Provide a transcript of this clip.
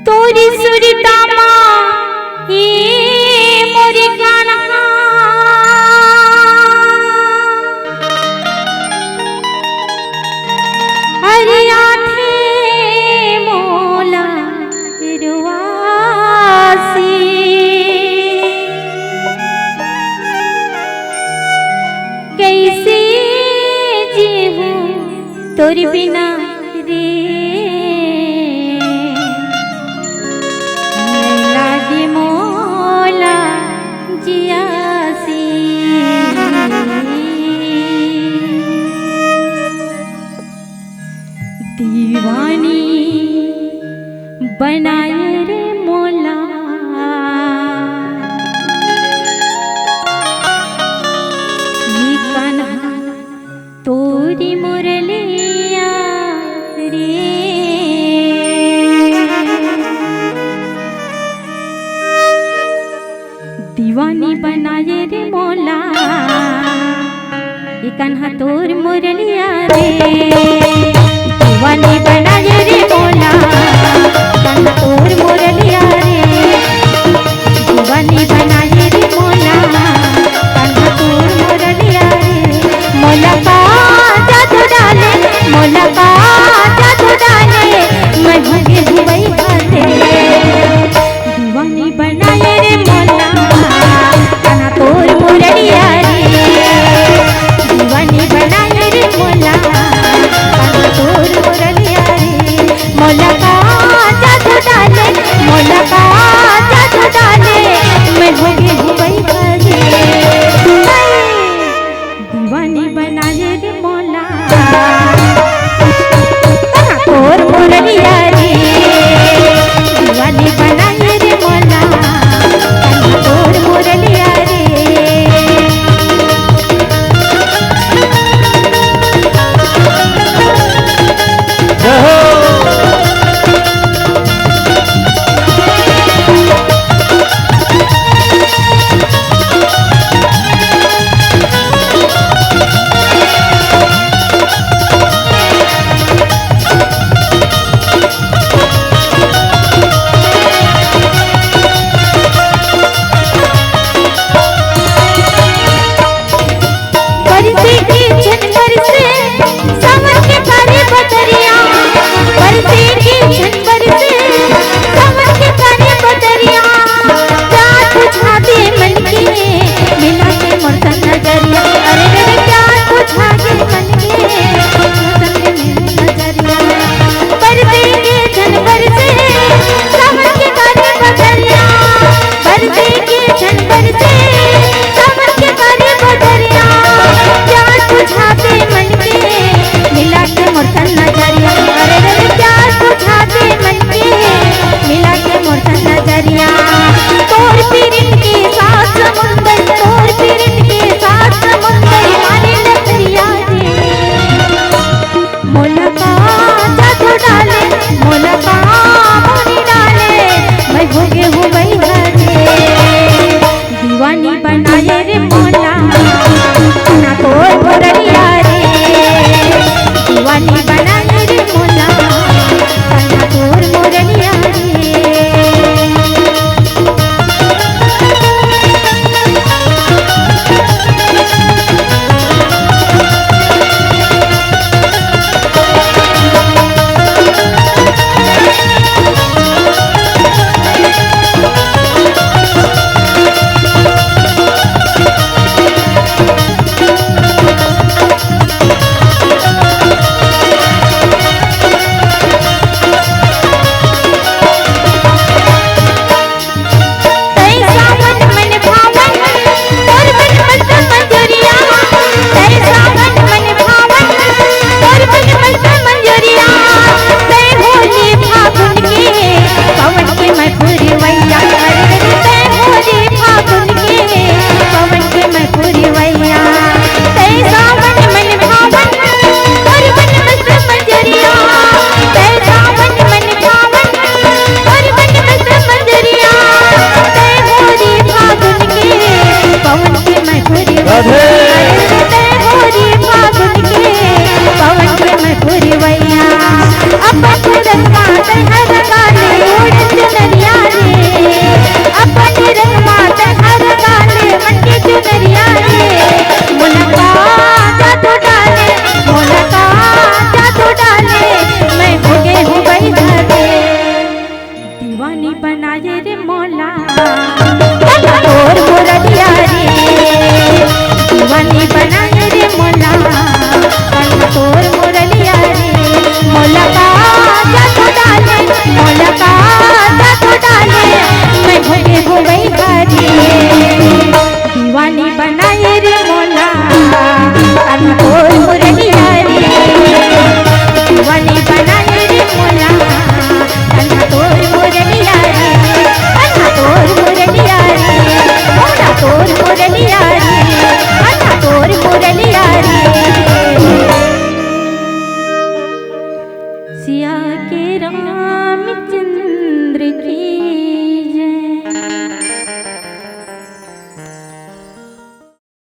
तोरी सुरता माँ ये मोरी कान्हा अरे आठे मोला रुआसी कैसे जीवू तोरी बिना रे मोला जियासी दीवानी बनाए रे मोला ये कान्हा तोरी मुरलिया रे दीवानी बनाए रे मोला ये कान्हा तोर मुरलिया रे दीवानी बनाए रे मोला कान्हा तोर मुरलिया रे दीवानी बनाए रे मोला कान्हा तोर मुरलिया रे मोला का जादू डाले मोला का जादू डाले मैं भगे हुई बाते दीवानी बनाए रे मोला कान्हा तोर मुरलिया रे दीवानी बनाए रे मोला कान्हा तोर मुरलिया रे मोला का जादू डाले मोला का जादू डाले मैं भोगे हुई भागे दीवानी बनाए रे मोला कान्हा तोर मुरलिया रे दीवानी बनाए रे मोला कान्हा तोर मुरलिया रे मोला का मोनी डाले मैं भोगे हूँ वही